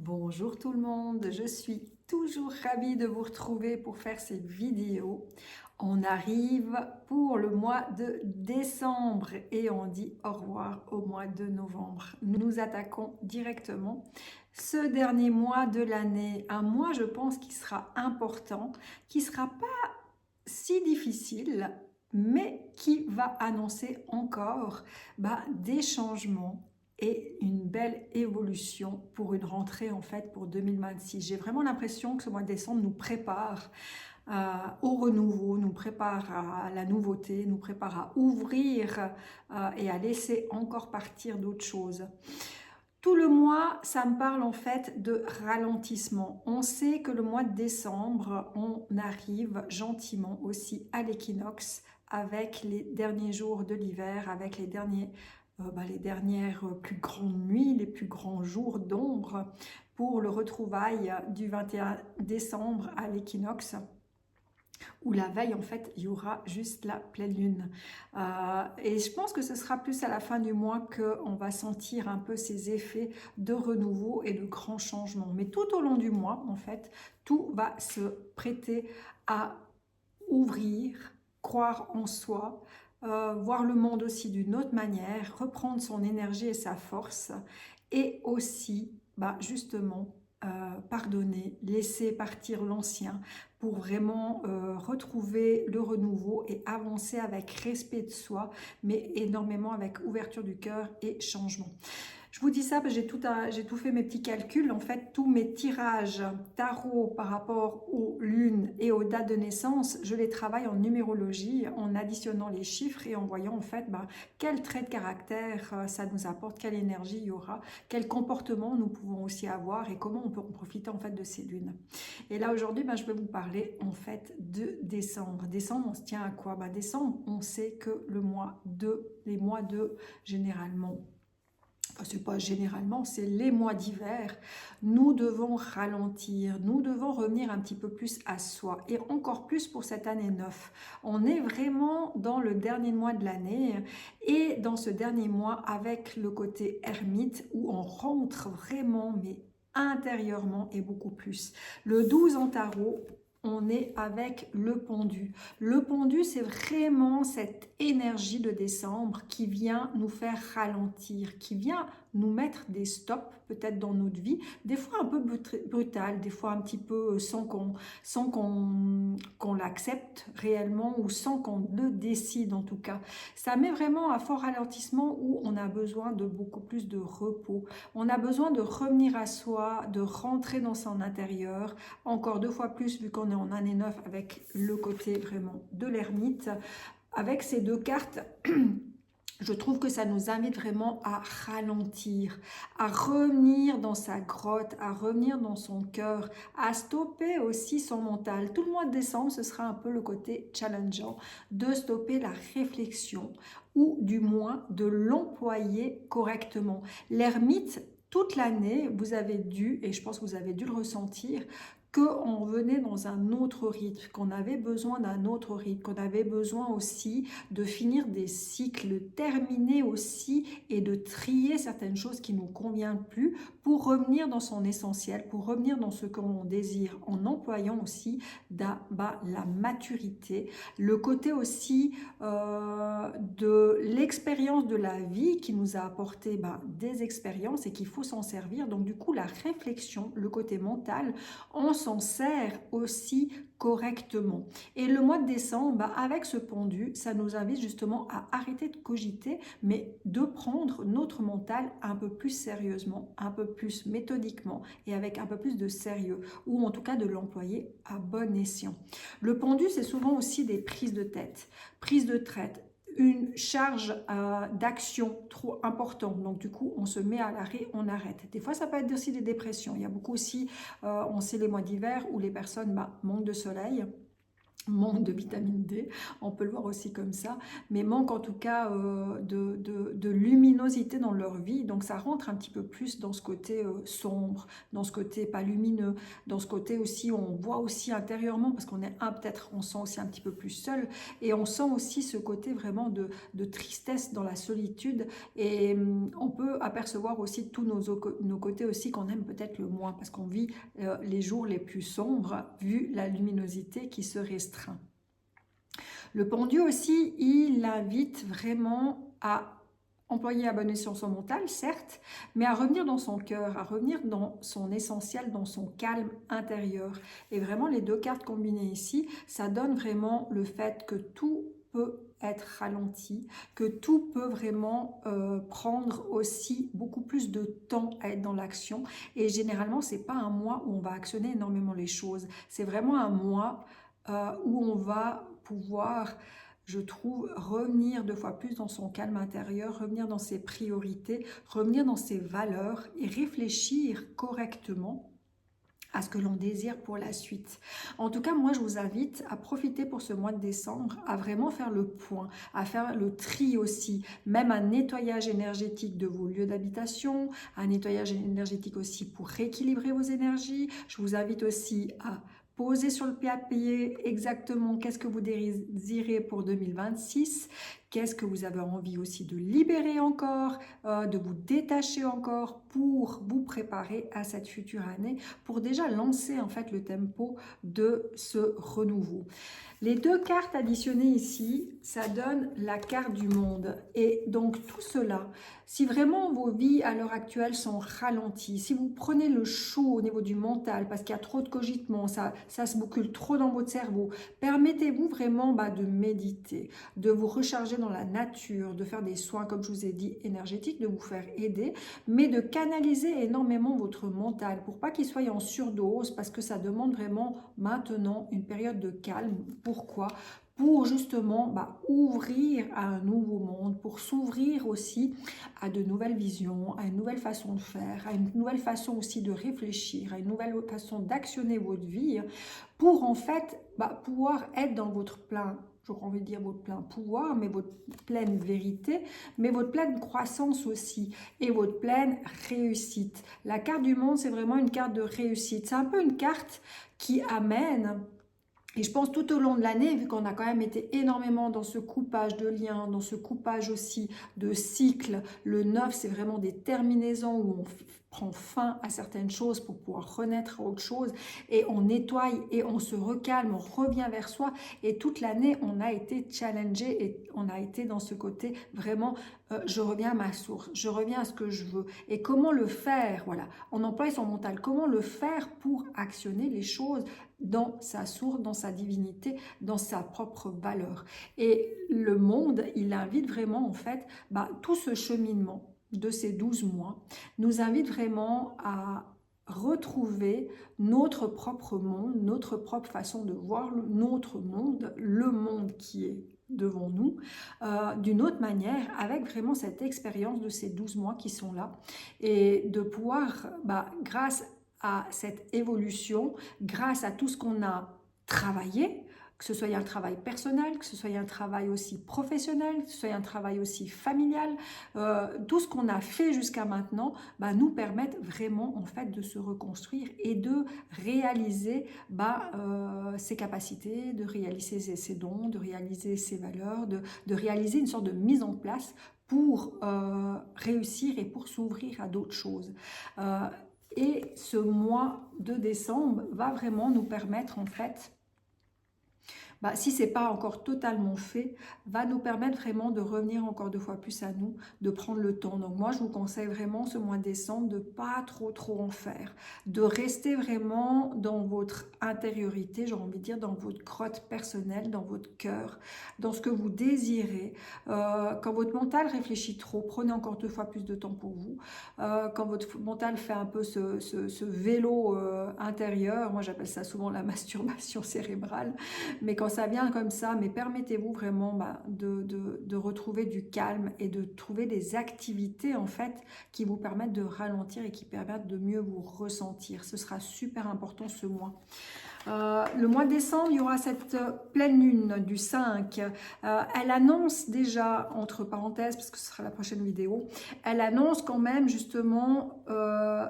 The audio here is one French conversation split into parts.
Bonjour tout le monde, je suis toujours ravie de vous retrouver pour faire cette vidéo. On arrive pour le mois de décembre et on dit au revoir au mois de novembre. Nous attaquons directement ce dernier mois de l'année, un mois je pense qui sera important, qui sera pas si difficile, mais qui va annoncer encore des changements et une belle évolution pour une rentrée en fait pour 2026. J'ai vraiment l'impression que ce mois de décembre nous prépare au renouveau, nous prépare à la nouveauté, nous prépare à ouvrir et à laisser encore partir d'autres choses. Tout le mois, ça me parle en fait de ralentissement. On sait que le mois de décembre, on arrive gentiment aussi à l'équinoxe avec les derniers jours de l'hiver, avec les dernières plus grandes nuits, les plus grands jours d'ombre pour le retrouvail du 21 décembre à l'équinoxe où la veille, en fait, il y aura juste la pleine lune. Et je pense que ce sera plus à la fin du mois qu'on va sentir un peu ces effets de renouveau et de grands changements. Mais tout au long du mois, en fait, tout va se prêter à ouvrir, croire en soi, voir le monde aussi d'une autre manière, reprendre son énergie et sa force, et aussi, justement, pardonner, laisser partir l'ancien pour vraiment retrouver le renouveau et avancer avec respect de soi, mais énormément avec ouverture du cœur et changement. Je vous dis ça parce que j'ai tout fait mes petits calculs. En fait, tous mes tirages tarot par rapport aux lunes et aux dates de naissance, je les travaille en numérologie, en additionnant les chiffres et en voyant en fait quel trait de caractère ça nous apporte, quelle énergie il y aura, quel comportement nous pouvons aussi avoir et comment on peut en profiter en fait de ces lunes. Et là aujourd'hui, je vais vous parler en fait de décembre. Décembre, on se tient à quoi? Décembre, on sait que les mois de généralement, c'est pas généralement, c'est les mois d'hiver, nous devons ralentir, nous devons revenir un petit peu plus à soi et encore plus pour cette année 9. On est vraiment dans le dernier mois de l'année et dans ce dernier mois avec le côté ermite où on rentre vraiment mais intérieurement et beaucoup plus. Le 12 en tarot, on est avec le pendu. Le pendu, c'est vraiment cette énergie de décembre qui vient nous faire ralentir, qui vient nous mettre des stops peut-être dans notre vie, des fois un peu brutal, des fois un petit peu sans qu'on l'accepte réellement ou sans qu'on le décide en tout cas. Ça met vraiment un fort ralentissement où on a besoin de beaucoup plus de repos. On a besoin de revenir à soi, de rentrer dans son intérieur, encore deux fois plus vu qu'on est en année 9 avec le côté vraiment de l'ermite. Avec ces deux cartes, je trouve que ça nous invite vraiment à ralentir, à revenir dans sa grotte, à revenir dans son cœur, à stopper aussi son mental. Tout le mois de décembre, ce sera un peu le côté challengeant de stopper la réflexion ou du moins de l'employer correctement. L'ermite, toute l'année, vous avez dû, et je pense que vous avez dû le ressentir, qu'on venait dans un autre rythme, qu'on avait besoin d'un autre rythme, qu'on avait besoin aussi de finir des cycles, de terminer aussi et de trier certaines choses qui ne nous conviennent plus pour revenir dans son essentiel, pour revenir dans ce que l'on désire en employant aussi la maturité, le côté aussi de l'expérience de la vie qui nous a apporté des expériences et qu'il faut s'en servir. Donc du coup, la réflexion, le côté mental, on s'en sert aussi correctement. Et le mois de décembre, avec ce pendu, ça nous invite justement à arrêter de cogiter, mais de prendre notre mental un peu plus sérieusement, un peu plus méthodiquement et avec un peu plus de sérieux, ou en tout cas de l'employer à bon escient. Le pendu, c'est souvent aussi des prises de tête, prises de tête, une charge d'action trop importante. Donc du coup, on se met à l'arrêt, on arrête. Des fois, ça peut être aussi des dépressions. Il y a beaucoup aussi, on sait les mois d'hiver où les personnes manquent de soleil. manque de vitamine D, on peut le voir aussi comme ça, mais manque en tout cas de luminosité dans leur vie, donc ça rentre un petit peu plus dans ce côté sombre, dans ce côté pas lumineux, dans ce côté aussi où on voit aussi intérieurement, parce qu'on est peut-être on sent aussi un petit peu plus seul, et on sent aussi ce côté vraiment de tristesse dans la solitude, et on peut apercevoir aussi tous nos côtés aussi qu'on aime peut-être le moins, parce qu'on vit les jours les plus sombres, vu la luminosité qui se restreint. Le pendu aussi, il invite vraiment à employer à bon escient son mental, certes, mais à revenir dans son cœur, à revenir dans son essentiel, dans son calme intérieur. Et vraiment, les deux cartes combinées ici, ça donne vraiment le fait que tout peut être ralenti, que tout peut vraiment prendre aussi beaucoup plus de temps à être dans l'action. Et généralement, c'est pas un mois où on va actionner énormément les choses. C'est vraiment un mois où on va pouvoir, je trouve, revenir deux fois plus dans son calme intérieur, revenir dans ses priorités, revenir dans ses valeurs et réfléchir correctement à ce que l'on désire pour la suite. En tout cas, moi, je vous invite à profiter pour ce mois de décembre, à vraiment faire le point, à faire le tri aussi, même un nettoyage énergétique de vos lieux d'habitation, un nettoyage énergétique aussi pour rééquilibrer vos énergies. Je vous invite aussi à poser sur le papier exactement qu'est-ce que vous désirez pour 2026, qu'est-ce que vous avez envie aussi de libérer encore, de vous détacher encore pour vous préparer à cette future année, pour déjà lancer en fait le tempo de ce renouveau. Les deux cartes additionnées ici, ça donne la carte du monde. Et donc tout cela, si vraiment vos vies à l'heure actuelle sont ralenties, si vous prenez le chaud au niveau du mental parce qu'il y a trop de cogitements, ça se boucle trop dans votre cerveau, permettez-vous vraiment de méditer, de vous recharger dans la nature, de faire des soins, comme je vous ai dit, énergétiques, de vous faire aider, mais de canaliser énormément votre mental pour pas qu'il soit en surdose, parce que ça demande vraiment maintenant une période de calme. Pourquoi ? Pour justement ouvrir à un nouveau monde, pour s'ouvrir aussi à de nouvelles visions, à une nouvelle façon de faire, à une nouvelle façon aussi de réfléchir, à une nouvelle façon d'actionner votre vie, pour en fait pouvoir être dans votre plein, j'aurais envie de dire votre plein pouvoir, mais votre pleine vérité, mais votre pleine croissance aussi, et votre pleine réussite. La carte du monde, c'est vraiment une carte de réussite. C'est un peu une carte qui amène... Et je pense tout au long de l'année, vu qu'on a quand même été énormément dans ce coupage de liens, dans ce coupage aussi de cycles, le 9, c'est vraiment des terminaisons où on prend fin à certaines choses pour pouvoir renaître à autre chose, et on nettoie et on se recalme, on revient vers soi, et toute l'année on a été challengé et on a été dans ce côté vraiment je reviens à ma source, je reviens à ce que je veux, et comment le faire, voilà, on emploie son mental, comment le faire pour actionner les choses dans sa source, dans sa divinité, dans sa propre valeur. Et le monde, il invite vraiment en fait tout ce cheminement de ces 12 mois, nous invite vraiment à retrouver notre propre monde, notre propre façon de voir notre monde, le monde qui est devant nous, d'une autre manière, avec vraiment cette expérience de ces 12 mois qui sont là, et de pouvoir, grâce à cette évolution, grâce à tout ce qu'on a travaillé, que ce soit un travail personnel, que ce soit un travail aussi professionnel, que ce soit un travail aussi familial, tout ce qu'on a fait jusqu'à maintenant nous permettent vraiment en fait de se reconstruire et de réaliser ses capacités, de réaliser ses dons, de réaliser ses valeurs, de réaliser une sorte de mise en place pour réussir et pour s'ouvrir à d'autres choses. Et ce mois de décembre va vraiment nous permettre en fait, si ce n'est pas encore totalement fait, va nous permettre vraiment de revenir encore deux fois plus à nous, de prendre le temps. Donc moi, je vous conseille vraiment ce mois de décembre de ne pas trop en faire, de rester vraiment dans votre intériorité, j'ai envie de dire dans votre grotte personnelle, dans votre cœur, dans ce que vous désirez. Quand votre mental réfléchit trop, prenez encore deux fois plus de temps pour vous. Quand votre mental fait un peu ce vélo intérieur, moi j'appelle ça souvent la masturbation cérébrale, mais quand ça vient comme ça, mais permettez-vous vraiment de retrouver du calme et de trouver des activités en fait qui vous permettent de ralentir et qui permettent de mieux vous ressentir. Ce sera super important ce mois. Le mois de décembre, il y aura cette pleine lune du 5. Elle annonce déjà, entre parenthèses, parce que ce sera la prochaine vidéo, elle annonce quand même justement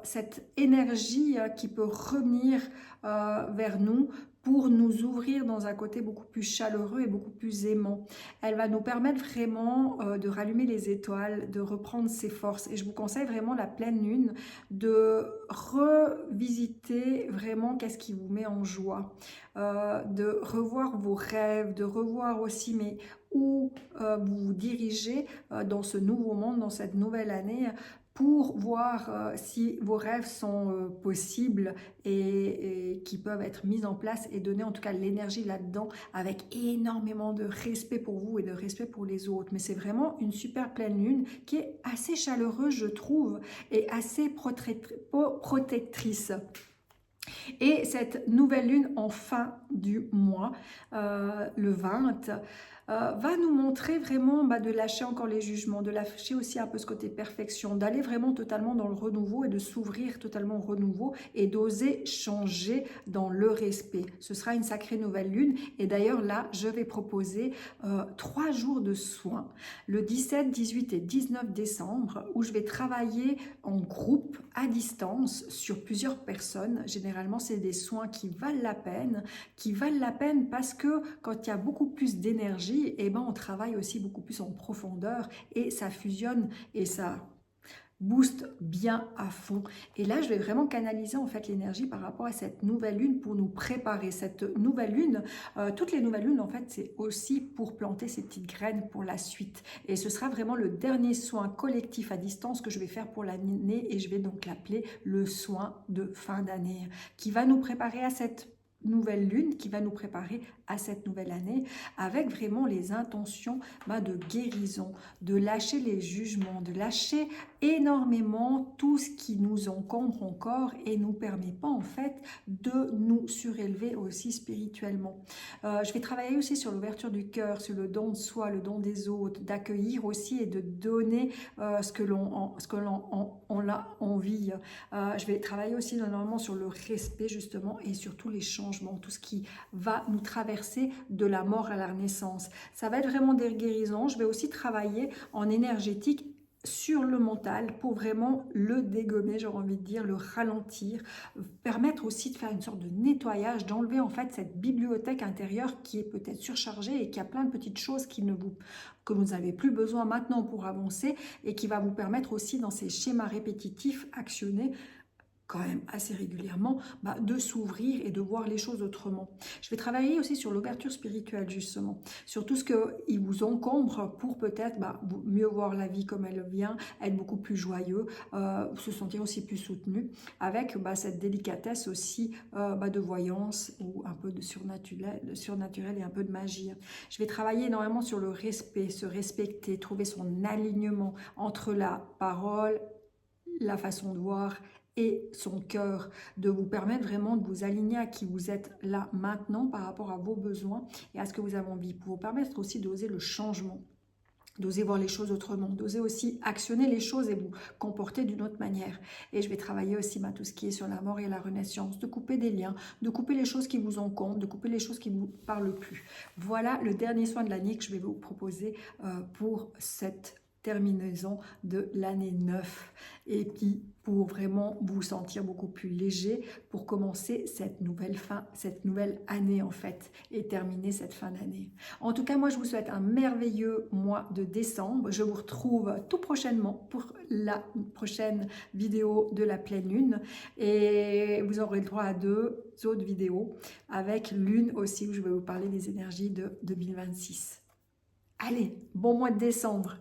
cette énergie qui peut revenir vers nous pour nous ouvrir dans un côté beaucoup plus chaleureux et beaucoup plus aimant. Elle va nous permettre vraiment de rallumer les étoiles, de reprendre ses forces. Et je vous conseille vraiment la pleine lune, de revisiter vraiment qu'est-ce qui vous met en joie, de revoir vos rêves, de revoir aussi où vous vous dirigez dans ce nouveau monde, dans cette nouvelle année, pour voir si vos rêves sont possibles et qui peuvent être mis en place et donner en tout cas l'énergie là-dedans avec énormément de respect pour vous et de respect pour les autres. Mais c'est vraiment une super pleine lune qui est assez chaleureuse, je trouve, et assez protectrice. Et cette nouvelle lune en fin du mois, le 20, va nous montrer vraiment de lâcher encore les jugements, de lâcher aussi un peu ce côté perfection, d'aller vraiment totalement dans le renouveau et de s'ouvrir totalement au renouveau et d'oser changer dans le respect. Ce sera une sacrée nouvelle lune et d'ailleurs là, je vais proposer 3 jours de soins, le 17, 18 et 19 décembre, où je vais travailler en groupe à distance sur plusieurs personnes. Généralement, c'est des soins qui valent la peine parce que quand il y a beaucoup plus d'énergie, on travaille aussi beaucoup plus en profondeur et ça fusionne et ça booste bien à fond. Et là, je vais vraiment canaliser en fait l'énergie par rapport à cette nouvelle lune pour nous préparer. Cette nouvelle lune, toutes les nouvelles lunes en fait, c'est aussi pour planter ces petites graines pour la suite. Et ce sera vraiment le dernier soin collectif à distance que je vais faire pour l'année et je vais donc l'appeler le soin de fin d'année qui va nous préparer à cette nouvelle lune, qui va nous préparer à cette nouvelle année avec vraiment les intentions de guérison, de lâcher les jugements, de lâcher énormément tout ce qui nous encombre encore et nous permet pas en fait de nous surélever aussi spirituellement. Je vais travailler aussi sur l'ouverture du cœur, sur le don de soi, le don des autres, d'accueillir aussi et de donner ce que l'on a envie. Je vais travailler aussi normalement sur le respect justement et sur tous les changements, tout ce qui va nous traverser de la mort à la renaissance. Ça va être vraiment des guérisons. Je vais aussi travailler en énergétique sur le mental pour vraiment le dégommer, j'aurais envie de dire, le ralentir, permettre aussi de faire une sorte de nettoyage, d'enlever en fait cette bibliothèque intérieure qui est peut-être surchargée et qui a plein de petites choses que vous n'avez plus besoin maintenant pour avancer et qui va vous permettre aussi dans ces schémas répétitifs actionnés quand même assez régulièrement, de s'ouvrir et de voir les choses autrement. Je vais travailler aussi sur l'ouverture spirituelle justement, sur tout ce qui vous encombre pour peut-être mieux voir la vie comme elle vient, être beaucoup plus joyeux, se sentir aussi plus soutenu, avec cette délicatesse aussi de voyance ou un peu de surnaturel et un peu de magie. Je vais travailler énormément sur le respect, se respecter, trouver son alignement entre la parole, la façon de voir et son cœur, de vous permettre vraiment de vous aligner à qui vous êtes là maintenant par rapport à vos besoins et à ce que vous avez envie, pour vous permettre aussi d'oser le changement, d'oser voir les choses autrement, d'oser aussi actionner les choses et vous comporter d'une autre manière. Et je vais travailler aussi tout ce qui est sur la mort et la renaissance, de couper des liens, de couper les choses qui vous encombrent, de couper les choses qui ne vous parlent plus. Voilà le dernier soin de l'année que je vais vous proposer pour cette terminaison de l'année 9 et puis pour vraiment vous sentir beaucoup plus léger pour commencer cette nouvelle année en fait et terminer cette fin d'année. En tout cas, moi je vous souhaite un merveilleux mois de décembre. Je vous retrouve tout prochainement pour la prochaine vidéo de la pleine lune et vous aurez le droit à 2 autres vidéos avec l'une aussi où je vais vous parler des énergies de 2026. Allez, bon mois de décembre!